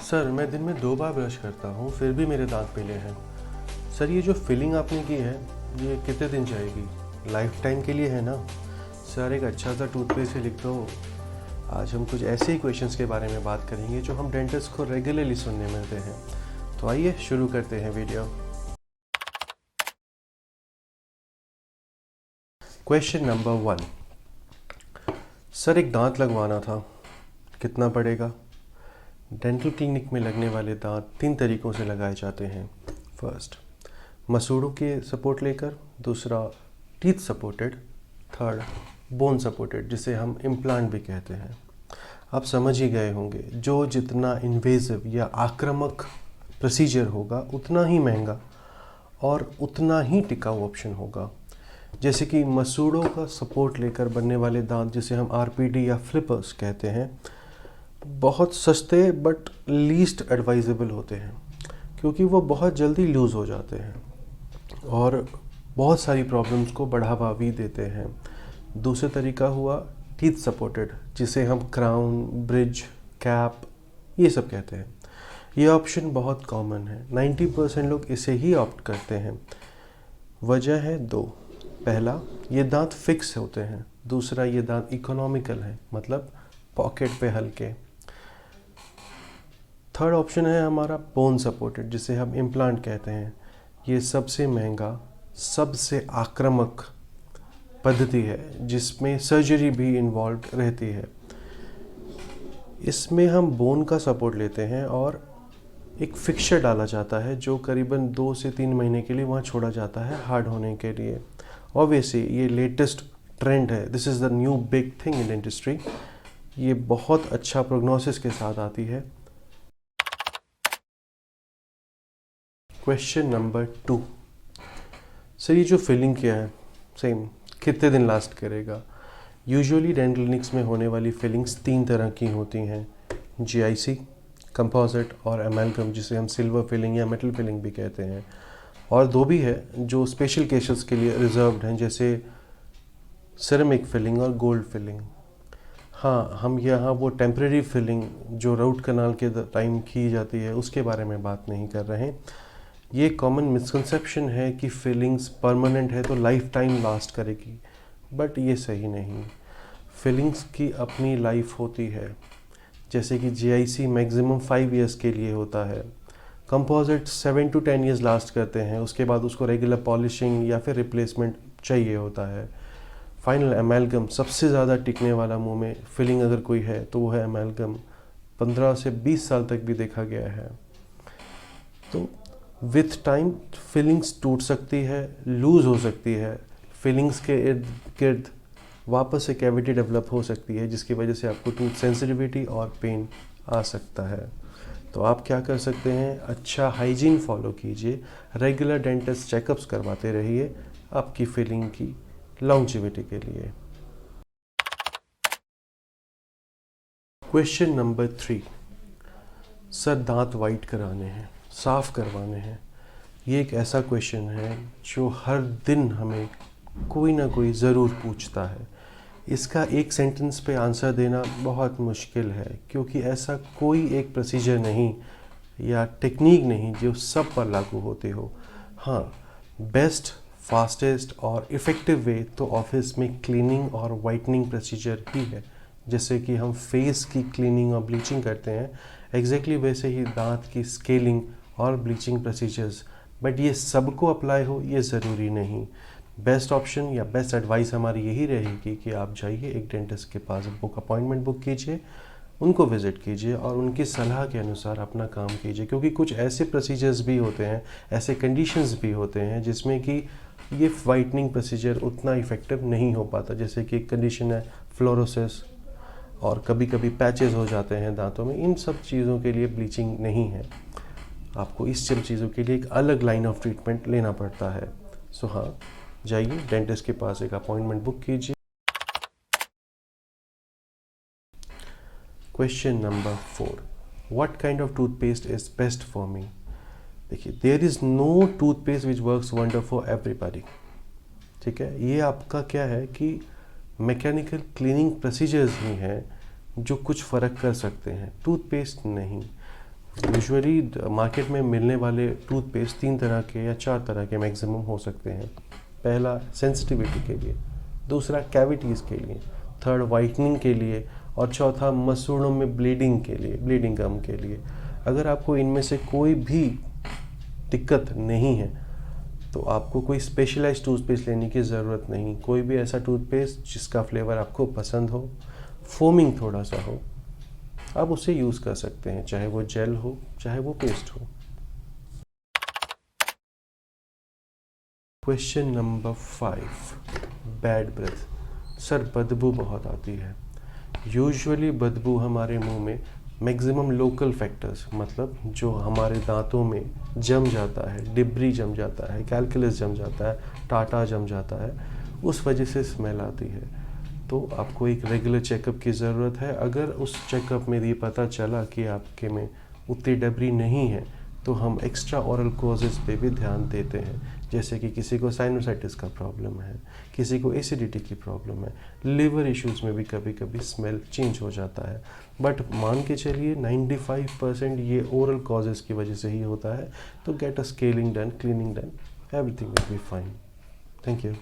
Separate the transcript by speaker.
Speaker 1: Sir, मैं दिन में 2 बार ब्रश करता हूँ, फिर भी मेरे दांत पीले हैं। सर, ये जो फिलिंग आपने की है, ये कितने दिन जाएगी? लाइफ टाइम के लिए है ना? सर, एक अच्छा सा टूथपेस्ट ही लिख दो। आज हम कुछ ऐसे ही क्वेश्चंस के बारे में बात करेंगे जो हम डेंटिस्ट को रेगुलरली सुनने मिलते हैं। तो आइए शुरू करते हैं वीडियो। Question number 1। सर, एक दांत लगवाना था, कितना पड़ेगा? डेंटल क्लिनिक में लगने वाले दांत 3 तरीक़ों से लगाए जाते हैं। फर्स्ट, मसूड़ों के सपोर्ट लेकर। दूसरा, teeth supported. Third, bone supported, जिसे हम इम्प्लांट भी कहते हैं। आप समझ ही गए होंगे, जो जितना इन्वेजिव या आक्रामक प्रोसीजर होगा उतना ही महंगा और उतना ही टिकाऊ ऑप्शन होगा। जैसे कि मसूड़ों का सपोर्ट लेकर बनने वाले दांत, जिसे हम आरपीडी या फ्लिपर्स कहते हैं, बहुत सस्ते बट लीस्ट एडवाइजेबल होते हैं, क्योंकि वो बहुत जल्दी लूज़ हो जाते हैं और बहुत सारी प्रॉब्लम्स को बढ़ावा भी देते हैं। दूसरा तरीका हुआ टीथ सपोर्टेड, जिसे हम क्राउन, ब्रिज, कैप ये सब कहते हैं। ये ऑप्शन बहुत कॉमन है, 90% लोग इसे ही ऑप्ट करते हैं। वजह है 2। पहला, ये दांत फिक्स होते हैं। दूसरा, ये दांत इकोनॉमिकल है, मतलब पॉकेट पे हल्के। थर्ड ऑप्शन है हमारा बोन सपोर्टेड, जिसे हम इम्प्लांट कहते हैं। ये सबसे महंगा, सबसे आक्रामक पद्धति है, जिसमें सर्जरी भी इन्वॉल्व रहती है। इसमें हम बोन का सपोर्ट लेते हैं और एक फिक्सचर डाला जाता है, जो करीबन 2 से 3 महीने के लिए वहाँ छोड़ा जाता है हार्ड होने के लिए। ऑब्वियसली ये लेटेस्ट ट्रेंड है, this is the new big thing in industry. ये बहुत अच्छा प्रोग्नोसिस के साथ आती है। Question number 2। सर, ये जो फिलिंग किया है सेम कितने दिन लास्ट करेगा? यूजुअली डेंटल क्लिनिक्स में होने वाली फिलिंग्स 3 तरह की होती हैं, जीआईसी, कंपोजिट और एमैल्गम, जिसे हम सिल्वर फिलिंग या मेटल फिलिंग भी कहते हैं। और 2 भी है जो स्पेशल केसेस के लिए रिजर्व्ड हैं, जैसे सिरेमिक फिलिंग और गोल्ड फिलिंग। हाँ, हम यहाँ वो टेम्परेरी फिलिंग जो रूट कनाल के टाइम की जाती है उसके बारे में बात नहीं कर रहे हैं। ये कॉमन मिसकंसेप्शन है कि फिलिंग्स परमानेंट है तो लाइफ टाइम लास्ट करेगी, बट ये सही नहीं। फिलिंग्स की अपनी लाइफ होती है, जैसे कि जीआईसी मैक्सिमम 5 इयर्स के लिए होता है। कंपोजिट 7 to 10 इयर्स लास्ट करते हैं, उसके बाद उसको रेगुलर पॉलिशिंग या फिर रिप्लेसमेंट चाहिए होता है। फाइनल एमैल्गम, सबसे ज़्यादा टिकने वाला मुंह में फिलिंग अगर कोई है तो वो है एमैल्गम। 15 से 20 साल तक भी देखा गया है। तो विथ टाइम फिलिंग्स टूट सकती है, लूज़ हो सकती है, फिलिंग्स के इर्द गिर्द वापस से कैविटी डेवलप हो सकती है, जिसकी वजह से आपको टूथ सेंसिटिविटी और पेन आ सकता है। तो आप क्या कर सकते हैं, अच्छा हाइजीन फॉलो कीजिए, रेगुलर डेंटिस्ट चेकअप्स करवाते रहिए आपकी फिलिंग की लॉन्जिविटी के लिए। Question number 3। सर, दांत वाइट कराने हैं, साफ़ करवाने हैं। ये एक ऐसा क्वेश्चन है जो हर दिन हमें कोई ना कोई ज़रूर पूछता है। इसका एक सेंटेंस पे आंसर देना बहुत मुश्किल है, क्योंकि ऐसा कोई एक प्रोसीजर नहीं या टेक्निक नहीं जो सब पर लागू होती हो। हाँ, बेस्ट, फास्टेस्ट और इफ़ेक्टिव वे तो ऑफिस में क्लीनिंग और वाइटनिंग प्रोसीजर ही है। जैसे कि हम फेस की क्लीनिंग और ब्लीचिंग करते हैं, एग्जैक्टली वैसे ही दांत की स्केलिंग और ब्लीचिंग प्रोसीजर्स। बट ये सबको अप्लाई हो ये ज़रूरी नहीं। बेस्ट ऑप्शन या बेस्ट एडवाइस हमारी यही रहेगी कि आप जाइए एक डेंटिस्ट के पास, अपॉइंटमेंट बुक कीजिए, उनको विज़िट कीजिए और उनकी सलाह के अनुसार अपना काम कीजिए। क्योंकि कुछ ऐसे प्रोसीजर्स भी होते हैं, ऐसे कंडीशंस भी होते हैं जिसमें कि ये वाइटनिंग प्रोसीजर उतना इफ़ेक्टिव नहीं हो पाता। जैसे कि एक कंडीशन है फ्लोरोसिस, और कभी कभी पैचेस हो जाते हैं दांतों में। इन सब चीज़ों के लिए ब्लीचिंग नहीं है, आपको इस सब चीज़ों के लिए एक अलग लाइन ऑफ ट्रीटमेंट लेना पड़ता है। सो हाँ, जाइए डेंटिस्ट के पास, एक अपॉइंटमेंट बुक कीजिए। Question number 4। What kind of toothpaste is best for me? देखिए, there is no toothpaste which works wonder for everybody. ठीक है, ये आपका क्या है कि मैकेनिकल क्लीनिंग प्रोसीजर्स ही हैं जो कुछ फ़र्क कर सकते हैं, टूथपेस्ट नहीं। यूजुअली मार्केट में मिलने वाले टूथपेस्ट 3 तरह के या 4 तरह के मैक्सिमम हो सकते हैं। पहला सेंसिटिविटी के लिए, दूसरा कैविटीज़ के लिए, थर्ड वाइटनिंग के लिए और चौथा मसूड़ों में ब्लीडिंग के लिए, ब्लीडिंग गम के लिए। अगर आपको इनमें से कोई भी दिक्कत नहीं है तो आपको कोई स्पेशलाइज्ड टूथपेस्ट लेने की ज़रूरत नहीं। कोई भी ऐसा टूथपेस्ट जिसका फ्लेवर आपको पसंद हो, फोमिंग थोड़ा सा हो, आप उसे यूज़ कर सकते हैं, चाहे वो जेल हो चाहे वो पेस्ट हो। Question number 5, bad breath. Sir बदबू बहुत आती है। यूजुअली बदबू हमारे मुंह में मैक्सिमम लोकल फैक्टर्स, मतलब जो हमारे दांतों में जम जाता है, डिब्री जम जाता है, कैलकुलस जम जाता है, टाटा जम जाता है, उस वजह से स्मेल आती है। तो आपको एक रेगुलर चेकअप की ज़रूरत है। अगर उस चेकअप में ये पता चला कि आपके में उतनी डिब्री नहीं है तो हम एक्स्ट्रा ओरल कॉजेज़ पे भी ध्यान देते हैं, जैसे कि किसी को साइनोसाइटिस का प्रॉब्लम है, किसी को एसिडिटी की प्रॉब्लम है, लिवर इश्यूज़ में भी कभी कभी स्मेल चेंज हो जाता है। बट मान के चलिए 95% ये ओरल कॉजेज़ की वजह से ही होता है। तो get a scaling done, cleaning done, everything will be fine. Thank you.